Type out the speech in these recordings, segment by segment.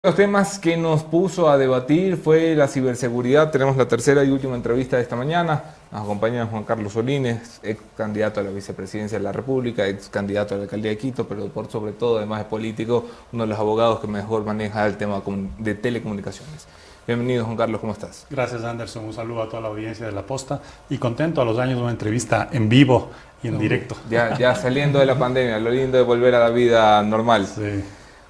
Los temas que nos puso a debatir fue la ciberseguridad. Tenemos la tercera y última entrevista de esta mañana. Nos acompaña Juan Carlos Solines, ex candidato a la vicepresidencia de la República, ex candidato a la alcaldía de Quito, pero por sobre todo, además de político, uno de los abogados que mejor maneja el tema de telecomunicaciones. Bienvenido, Juan Carlos, ¿cómo estás? Gracias, Anderson. Un saludo a toda la audiencia de La Posta y contento a los años de una entrevista en vivo y en directo. Ya saliendo de la pandemia, lo lindo de volver a la vida normal. Sí.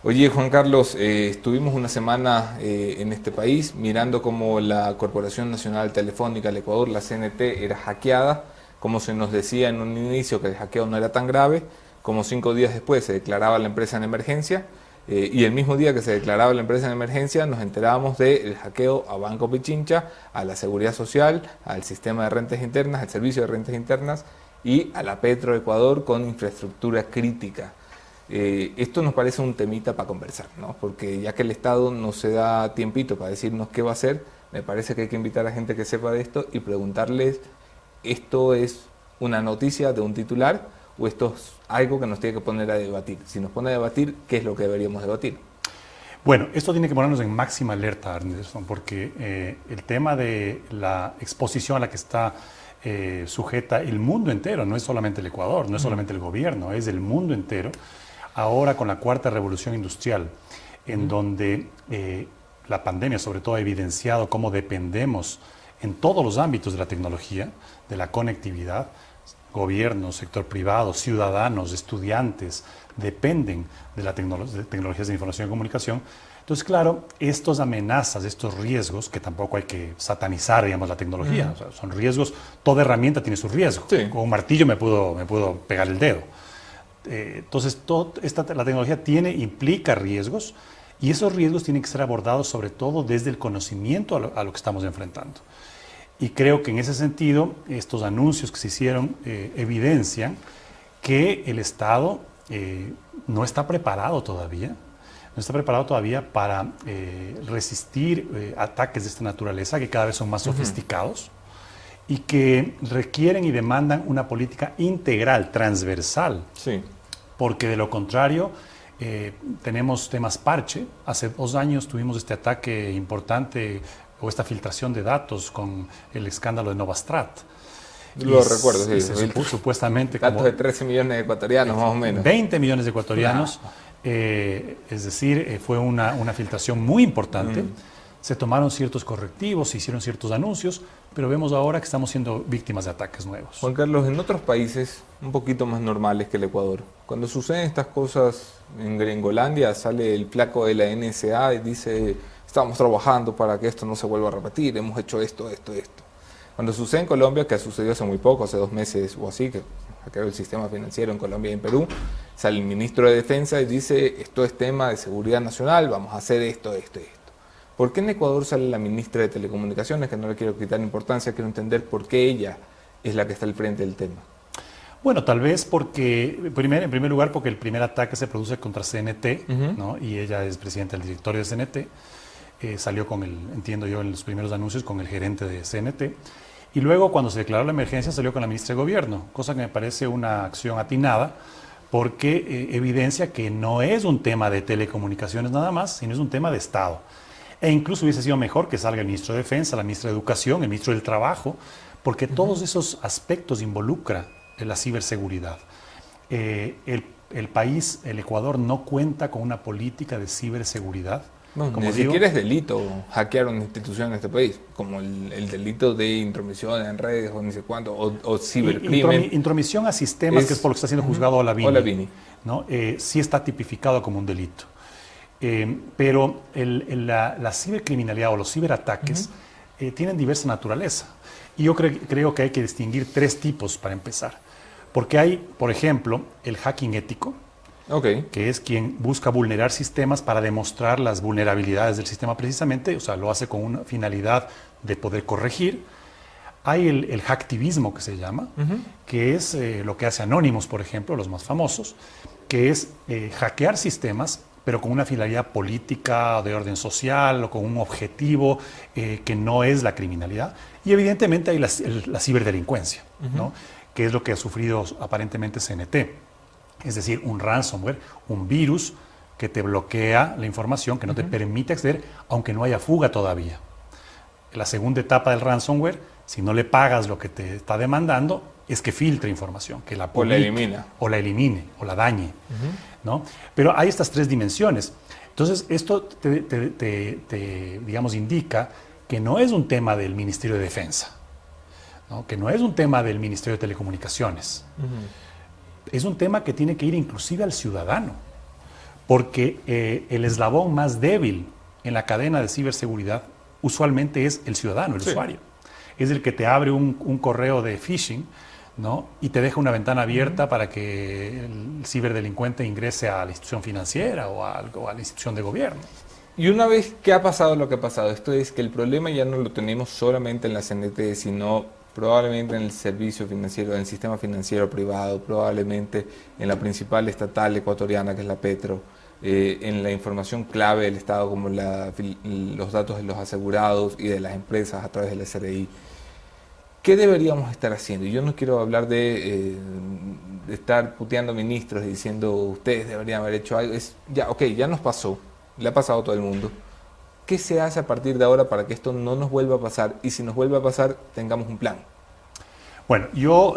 Oye, Juan Carlos, estuvimos una semana en este país mirando cómo la Corporación Nacional Telefónica del Ecuador, la CNT, era hackeada, como se nos decía en un inicio que el hackeo no era tan grave, como 5 días después se declaraba la empresa en emergencia, y el mismo día que se declaraba la empresa en emergencia nos enterábamos del hackeo a Banco Pichincha, a la Seguridad Social, al sistema de rentas internas, al servicio de rentas internas y a la Petroecuador con infraestructura crítica. Esto nos parece un temita para conversar, ¿no? Porque ya que el Estado no se da tiempito para decirnos qué va a hacer, me parece que hay que invitar a gente que sepa de esto y preguntarles, ¿esto es una noticia de un titular o esto es algo que nos tiene que poner a debatir? Si nos pone a debatir, ¿qué es lo que deberíamos debatir? Bueno, esto tiene que ponernos en máxima alerta, Anderson, porque el tema de la exposición a la que está sujeta el mundo entero, no es solamente el Ecuador, no es solamente el gobierno, es el mundo entero. Ahora con la cuarta revolución industrial, en donde la pandemia sobre todo ha evidenciado cómo dependemos en todos los ámbitos de la tecnología, de la conectividad, gobierno, sector privado, ciudadanos, estudiantes, dependen de las tecnologías de información y comunicación. Entonces, claro, estas amenazas, estos riesgos, que tampoco hay que satanizar, digamos, la tecnología, o sea, son riesgos, toda herramienta tiene su riesgo. Sí. Con un martillo me puedo pegar el dedo. Entonces, la tecnología implica riesgos y esos riesgos tienen que ser abordados sobre todo desde el conocimiento a lo que estamos enfrentando. Y creo que en ese sentido, estos anuncios que se hicieron evidencian que el Estado no está preparado todavía, para resistir ataques de esta naturaleza que cada vez son más sofisticados y que requieren y demandan una política integral, transversal. Sí. Porque de lo contrario, tenemos temas parche. Hace 2 años tuvimos este ataque importante o esta filtración de datos con el escándalo de Novastrat. Lo recuerdo, sí. Supuestamente datos como de 13 millones de ecuatorianos, más o menos. 20 millones de ecuatorianos. Es decir, fue una filtración muy importante. Se tomaron ciertos correctivos, se hicieron ciertos anuncios, pero vemos ahora que estamos siendo víctimas de ataques nuevos. Juan Carlos, en otros países un poquito más normales que el Ecuador, cuando suceden estas cosas en Gringolandia, sale el flaco de la NSA y dice, estamos trabajando para que esto no se vuelva a repetir, hemos hecho esto. Cuando sucede en Colombia, que ha sucedido hace muy poco, hace 2 meses o así, que hackearon el sistema financiero en Colombia y en Perú, sale el ministro de Defensa y dice, esto es tema de seguridad nacional, vamos a hacer esto. ¿Por qué en Ecuador sale la ministra de Telecomunicaciones? Que no le quiero quitar importancia, quiero entender por qué ella es la que está al frente del tema. Bueno, tal vez porque, en primer lugar, porque el primer ataque se produce contra CNT, ¿no? Y ella es presidenta del directorio de CNT. Salió entiendo yo, en los primeros anuncios con el gerente de CNT. Y luego, cuando se declaró la emergencia, salió con la ministra de Gobierno, cosa que me parece una acción atinada, porque evidencia que no es un tema de telecomunicaciones nada más, sino es un tema de Estado. E incluso hubiese sido mejor que salga el ministro de Defensa, la ministra de Educación, el ministro del Trabajo, porque todos esos aspectos involucra la ciberseguridad. El país, el Ecuador, no cuenta con una política de ciberseguridad. No, como ni digo, siquiera es delito hackear una institución en este país, como el delito de intromisión en redes o ni sé cuánto, o cibercrimen. Intromisión a sistemas, que es por lo que está siendo juzgado Olavini, ¿no? Sí está tipificado como un delito. Pero la cibercriminalidad o los ciberataques tienen diversa naturaleza. Y yo creo que hay que distinguir 3 tipos para empezar. Porque hay, por ejemplo, el hacking ético, que es quien busca vulnerar sistemas para demostrar las vulnerabilidades del sistema precisamente, o sea, lo hace con una finalidad de poder corregir. Hay el hacktivismo, que se llama, que es lo que hace Anonymous, por ejemplo, los más famosos, que es hackear sistemas pero con una finalidad política, de orden social o con un objetivo que no es la criminalidad. Y evidentemente hay la ciberdelincuencia, ¿no? Que es lo que ha sufrido aparentemente CNT. Es decir, un ransomware, un virus que te bloquea la información, que no te permite acceder, aunque no haya fuga todavía. La segunda etapa del ransomware, si no le pagas lo que te está demandando, es que filtre información, que la publique, o la elimine, o la dañe, ¿no? Pero hay estas tres dimensiones. Entonces, esto digamos, indica que no es un tema del Ministerio de Defensa, ¿no? Que no es un tema del Ministerio de Telecomunicaciones. Es un tema que tiene que ir inclusive al ciudadano, porque el eslabón más débil en la cadena de ciberseguridad usualmente es el ciudadano, el usuario. Es el que te abre un correo de phishing, ¿no? Y te deja una ventana abierta para que el ciberdelincuente ingrese a la institución financiera o a la institución de gobierno. Y una vez que ha pasado lo que ha pasado, esto es que el problema ya no lo tenemos solamente en la CNT, sino probablemente en el servicio financiero, en el sistema financiero privado, probablemente en la principal estatal ecuatoriana, que es la Petro, en la información clave del Estado, como los datos de los asegurados y de las empresas a través del SRI. ¿Qué deberíamos estar haciendo? Yo no quiero hablar de estar puteando ministros y diciendo ustedes deberían haber hecho algo. Ya nos pasó, le ha pasado a todo el mundo. ¿Qué se hace a partir de ahora para que esto no nos vuelva a pasar? Y si nos vuelve a pasar, tengamos un plan. Bueno, yo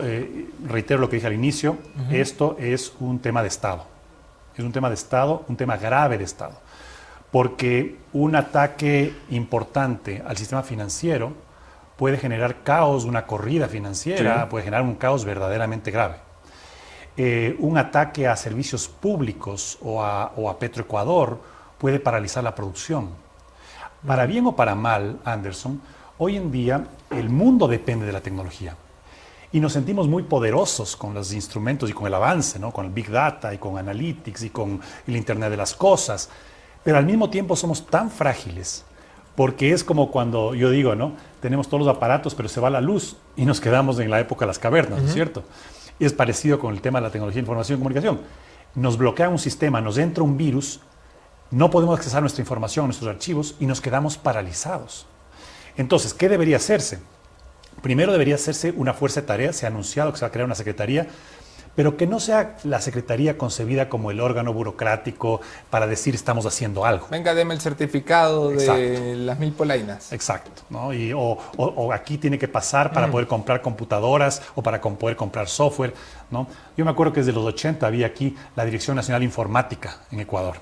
reitero lo que dije al inicio, esto es un tema de Estado. Es un tema de Estado, un tema grave de Estado. Porque un ataque importante al sistema financiero puede generar caos, una corrida financiera, puede generar un caos verdaderamente grave. Un ataque a servicios públicos o a Petroecuador puede paralizar la producción. Para bien o para mal, Anderson, hoy en día el mundo depende de la tecnología. Y nos sentimos muy poderosos con los instrumentos y con el avance, ¿no? Con el Big Data y con Analytics y con el Internet de las cosas. Pero al mismo tiempo somos tan frágiles, porque es como cuando yo digo, ¿no? Tenemos todos los aparatos, pero se va la luz y nos quedamos en la época de las cavernas, ¿no es cierto? Y es parecido con el tema de la tecnología de información y comunicación. Nos bloquea un sistema, nos entra un virus, no podemos accesar nuestra información, nuestros archivos, y nos quedamos paralizados. Entonces, ¿qué debería hacerse? Primero debería hacerse una fuerza de tarea, se ha anunciado que se va a crear una secretaría, pero que no sea la secretaría concebida como el órgano burocrático para decir estamos haciendo algo. Venga, deme el certificado de las 1000 polainas. Exacto, ¿no? O aquí tiene que pasar para poder comprar computadoras o para poder comprar software, ¿no? Yo me acuerdo que desde los 80 había aquí la Dirección Nacional de Informática en Ecuador,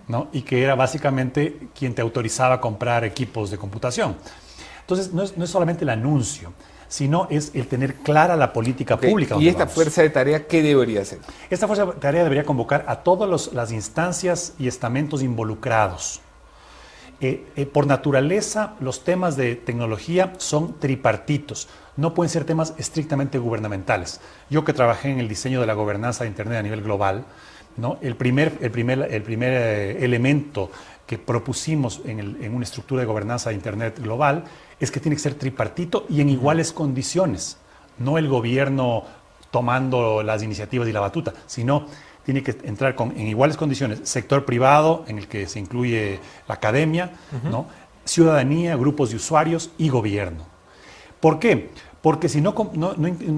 ¿no? Y que era básicamente quien te autorizaba a comprar equipos de computación. Entonces, no es solamente el anuncio, sino es el tener clara la política pública. ¿Y esta fuerza de tarea qué debería hacer? Esta fuerza de tarea debería convocar a todas las instancias y estamentos involucrados. Por naturaleza, los temas de tecnología son tripartitos, no pueden ser temas estrictamente gubernamentales. Yo que trabajé en el diseño de la gobernanza de Internet a nivel global, ¿no? El primer elemento que propusimos en una estructura de gobernanza de Internet global es que tiene que ser tripartito y en iguales condiciones, no el gobierno tomando las iniciativas y la batuta, sino tiene que entrar en iguales condiciones, sector privado, en el que se incluye la academia, ¿no? Ciudadanía, grupos de usuarios y gobierno. ¿Por qué? Porque si no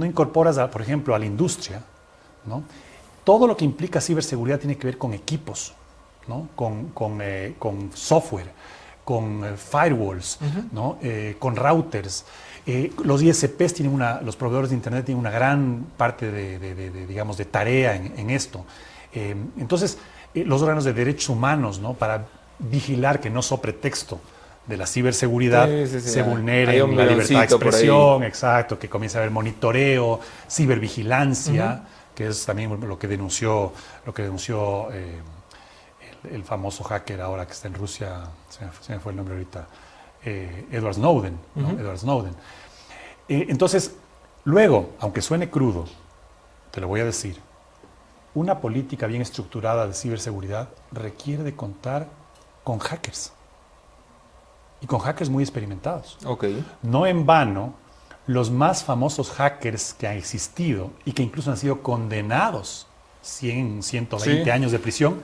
incorporas, por ejemplo, a la industria, ¿no? Todo lo que implica ciberseguridad tiene que ver con equipos, ¿no? Con software, con firewalls, ¿no? Con routers. Los ISPs los proveedores de Internet tienen una gran parte digamos, de tarea en esto. Entonces, los órganos de derechos humanos, ¿no? Para vigilar que no so pretexto de la ciberseguridad se vulnere la libertad de expresión, exacto, que comience a haber monitoreo, cibervigilancia, que es también lo que denunció el famoso hacker ahora que está en Rusia, se me fue el nombre ahorita, Edward Snowden, ¿no? Edward Snowden. Entonces, luego, aunque suene crudo, te lo voy a decir, una política bien estructurada de ciberseguridad requiere de contar con hackers. Y con hackers muy experimentados. No en vano, los más famosos hackers que han existido y que incluso han sido condenados 100, 120 años de prisión,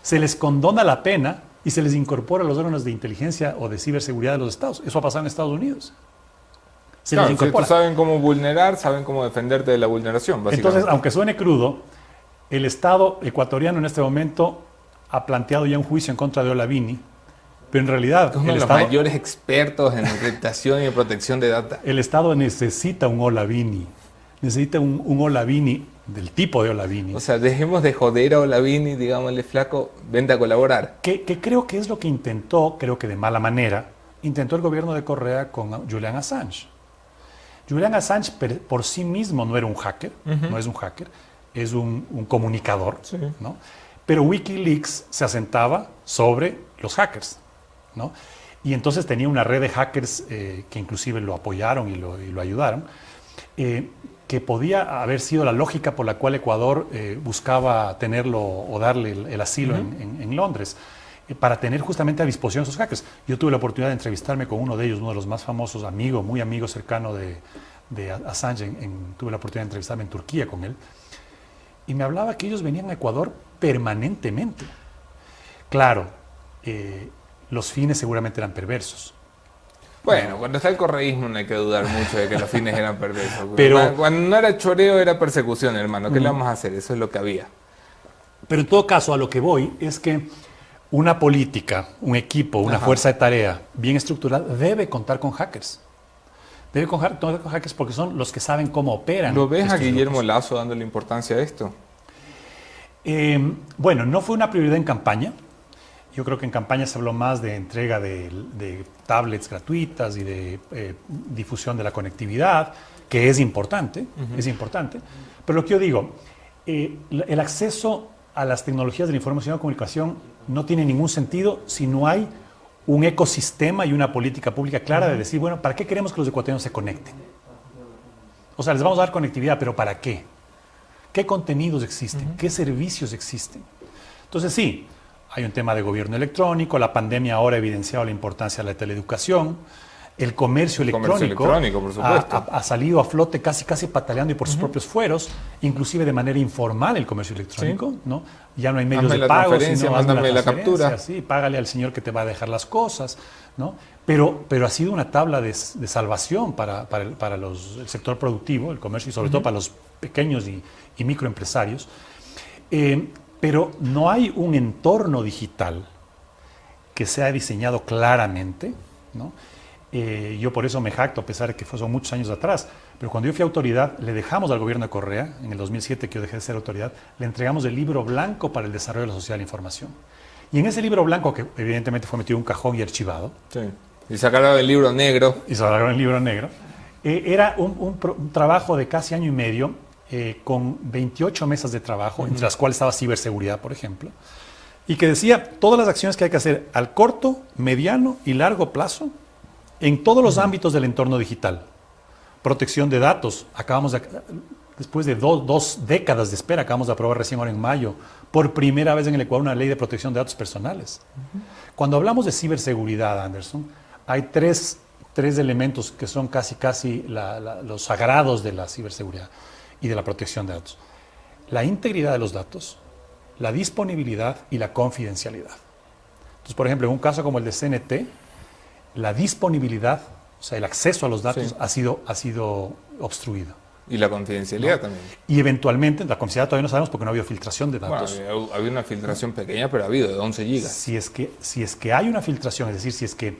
se les condona la pena y se les incorpora a los órganos de inteligencia o de ciberseguridad de los estados. Eso ha pasado en Estados Unidos. Claro, si saben cómo vulnerar, saben cómo defenderte de la vulneración, básicamente. Entonces, aunque suene crudo, el Estado ecuatoriano en este momento ha planteado ya un juicio en contra de Olavini, pero en realidad es uno de los mayores expertos en encriptación y en protección de data. El Estado necesita un Olavini, necesita un Olavini del tipo de Olavini. O sea, dejemos de joder a Olavini, digámosle flaco, vente a colaborar. Que creo que es lo que intentó, creo que de mala manera, intentó el gobierno de Correa con Julian Assange. Julian Assange por sí mismo no era un hacker, no es un hacker, es un comunicador, sí, ¿no? Pero Wikileaks se asentaba sobre los hackers, ¿no? Y entonces tenía una red de hackers que inclusive lo apoyaron y lo ayudaron, que podía haber sido la lógica por la cual Ecuador buscaba tenerlo o darle el asilo en Londres, para tener justamente a disposición esos hackers. Yo tuve la oportunidad de entrevistarme con uno de ellos, uno de los más famosos, muy amigo cercano de Assange. Tuve la oportunidad de entrevistarme en Turquía con él. Y me hablaba que ellos venían a Ecuador permanentemente. Claro, los fines seguramente eran perversos. Bueno, cuando está el correísmo no hay que dudar mucho de que los fines eran perversos. Pero cuando no era choreo era persecución, hermano. ¿Qué le vamos a hacer? Eso es lo que había. Pero en todo caso, a lo que voy es que una política, un equipo, una fuerza de tarea bien estructurada debe contar con hackers. Debe contar con hackers porque son los que saben cómo operan. ¿Lo ves a Guillermo Lasso dándole importancia a esto? Bueno, no fue una prioridad en campaña. Yo creo que en campaña se habló más de entrega de tablets gratuitas y de difusión de la conectividad, que es importante, es importante. Pero lo que yo digo, el acceso a las tecnologías de la información y comunicación no tiene ningún sentido si no hay un ecosistema y una política pública clara de decir, bueno, ¿para qué queremos que los ecuatorianos se conecten? O sea, les vamos a dar conectividad, pero ¿para qué? ¿Qué contenidos existen? ¿Qué servicios existen? Entonces sí, hay un tema de gobierno electrónico, la pandemia ahora ha evidenciado la importancia de la teleeducación, el comercio electrónico por supuesto. Ha salido a flote casi pataleando y por sus propios fueros, inclusive de manera informal el comercio electrónico, ¿sí? ¿No? Ya no hay medios de pago, sino mándame la captura. Sí, págale al señor que te va a dejar las cosas, ¿no? Pero ha sido una tabla de salvación para el sector productivo, el comercio, y sobre todo para los pequeños y microempresarios. Pero no hay un entorno digital que sea diseñado claramente, ¿no? Yo por eso me jacto, a pesar de que son muchos años atrás, pero cuando yo fui autoridad, le dejamos al gobierno de Correa, en el 2007 que yo dejé de ser autoridad, le entregamos el libro blanco para el desarrollo de la sociedad de la información. Y en ese libro blanco, que evidentemente fue metido en un cajón y archivado. Sí. Y sacaron el libro negro. Era un trabajo de casi año y medio, con 28 mesas de trabajo, entre las cuales estaba ciberseguridad, por ejemplo, y que decía todas las acciones que hay que hacer al corto, mediano y largo plazo en todos los ámbitos del entorno digital. Protección de datos. Después de dos décadas de espera, acabamos de aprobar recién ahora en mayo, por primera vez en el Ecuador, una ley de protección de datos personales. Cuando hablamos de ciberseguridad, Anderson, hay tres elementos que son casi los sagrados de la ciberseguridad y de la protección de datos. La integridad de los datos, la disponibilidad y la confidencialidad. Entonces, por ejemplo, en un caso como el de CNT, la disponibilidad, o sea, el acceso a los datos, sí, ha sido obstruido. Y la confidencialidad también. Y eventualmente, la confidencialidad todavía no sabemos porque no ha habido filtración de datos. Bueno, había una filtración pequeña, pero ha habido de 11 gigas. Si es que hay una filtración, es decir, si es que,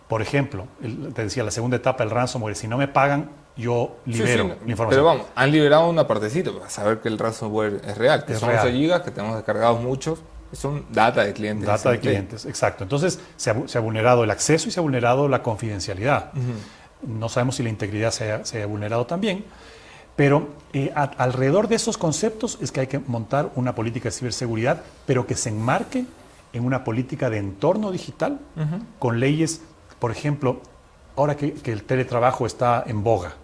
por ejemplo, te decía, la segunda etapa del ransomware, si no me pagan, yo libero la información. Pero vamos, han liberado una partecita para saber que el ransomware es real, que son 11 gigas, que tenemos descargados muchos. Son data de clientes. Data de clientes, exacto. Entonces, se ha vulnerado el acceso y se ha vulnerado la confidencialidad. No sabemos si la integridad se ha vulnerado también, pero alrededor de esos conceptos es que hay que montar una política de ciberseguridad, pero que se enmarque en una política de entorno digital, con leyes, por ejemplo, ahora que el teletrabajo está en boga.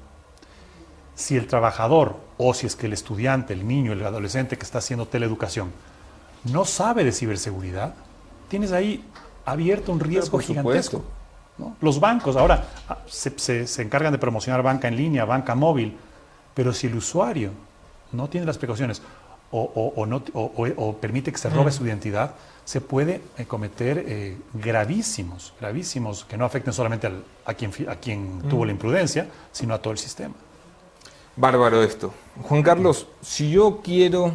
Si el trabajador o si es que el estudiante, el niño, el adolescente que está haciendo teleeducación no sabe de ciberseguridad, tienes ahí abierto un riesgo gigantesco, ¿no? Los bancos ahora se encargan de promocionar banca en línea, banca móvil, pero si el usuario no tiene las precauciones o permite que se robe su identidad, se puede cometer gravísimos, que no afecten solamente a quien tuvo la imprudencia, sino a todo el sistema. Bárbaro esto. Juan Carlos, si yo quiero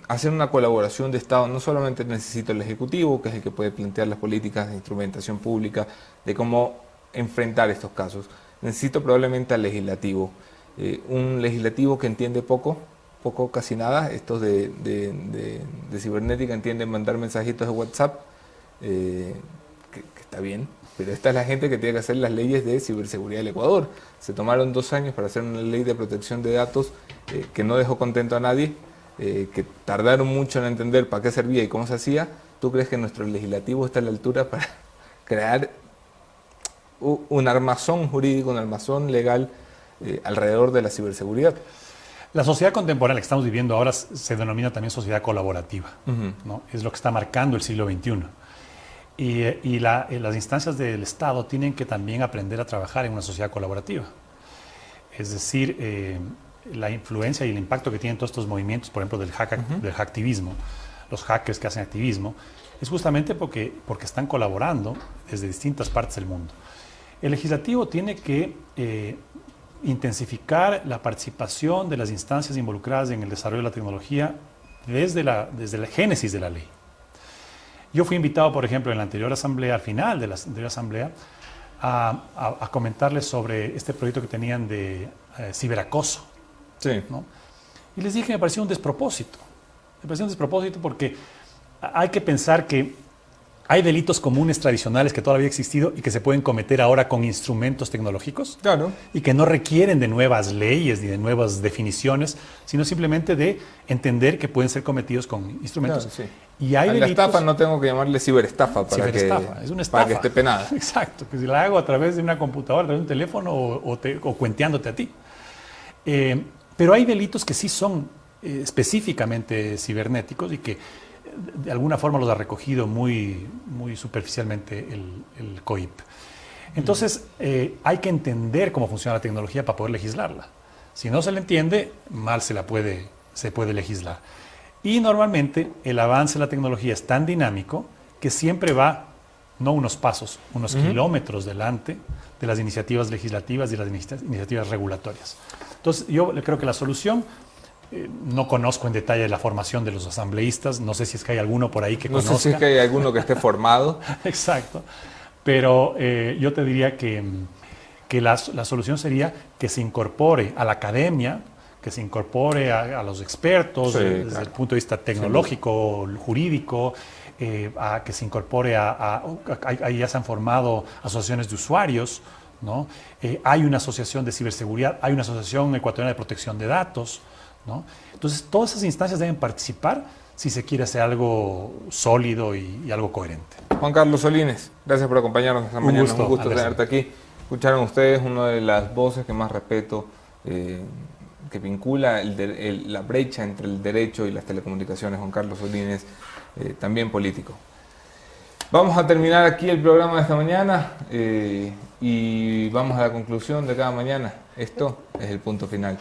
hacer una colaboración de Estado. No solamente necesito el Ejecutivo, que es el que puede plantear las políticas de instrumentación pública, de cómo enfrentar estos casos. Necesito probablemente al Legislativo. Un Legislativo que entiende poco, casi nada. Estos de cibernética entienden mandar mensajitos de WhatsApp, que está bien, pero esta es la gente que tiene que hacer las leyes de ciberseguridad del Ecuador. Se tomaron 2 años para hacer una ley de protección de datos que no dejó contento a nadie, que tardaron mucho en entender para qué servía y cómo se hacía. ¿Tú crees que nuestro legislativo está a la altura para crear un armazón jurídico, un armazón legal alrededor de la ciberseguridad? La sociedad contemporánea que estamos viviendo ahora se denomina también sociedad colaborativa, ¿no? Es lo que está marcando el siglo XXI. Y las instancias del Estado tienen que también aprender a trabajar en una sociedad colaborativa. Es decir, la influencia y el impacto que tienen todos estos movimientos, por ejemplo, del hacktivismo, los hackers que hacen activismo, es justamente porque están colaborando desde distintas partes del mundo. El legislativo tiene que intensificar la participación de las instancias involucradas en el desarrollo de la tecnología desde la génesis de la ley. Yo fui invitado, por ejemplo, en la anterior asamblea, al final de la anterior asamblea, a comentarles sobre este proyecto que tenían de ciberacoso. Sí. ¿No? Y les dije que me pareció un despropósito. Me pareció un despropósito porque hay que pensar que hay delitos comunes tradicionales que todavía han existido y que se pueden cometer ahora con instrumentos tecnológicos. Claro. Y que no requieren de nuevas leyes ni de nuevas definiciones, sino simplemente de entender que pueden ser cometidos con instrumentos. Claro, sí. Y hay la estafa no tengo que llamarle ciberestafa para es una estafa. Para que esté penada. Exacto, que si la hago a través de una computadora, a través de un teléfono o cuenteándote a ti. Pero hay delitos que sí son específicamente cibernéticos y que de alguna forma los ha recogido muy superficialmente el COIP. Entonces, hay que entender cómo funciona la tecnología para poder legislarla. Si no se la entiende, mal se puede legislar. Y normalmente el avance de la tecnología es tan dinámico que siempre va, no unos pasos, unos kilómetros delante de las iniciativas legislativas y las iniciativas regulatorias. Entonces, yo creo que la solución, no conozco en detalle la formación de los asambleístas, no sé si es que hay alguno por ahí que conozca. No sé si es que hay alguno que esté formado. Exacto, pero yo te diría que la solución sería que se incorpore a la academia, que se incorpore a los expertos, sí, desde el punto de vista tecnológico, sí, jurídico, a que se incorpore ahí ya se han formado asociaciones de usuarios, ¿no? Hay una asociación de ciberseguridad, hay una asociación ecuatoriana de protección de datos, ¿no? Entonces, todas esas instancias deben participar si se quiere hacer algo sólido y algo coherente. Juan Carlos Solines, gracias por acompañarnos esta mañana. Un gusto tenerte aquí. Escucharon ustedes una de las voces que más respeto, que vincula la brecha entre el derecho y las telecomunicaciones. Juan Carlos Solines, también político. Vamos a terminar aquí el programa de esta mañana y vamos a la conclusión de cada mañana. Esto es el punto final.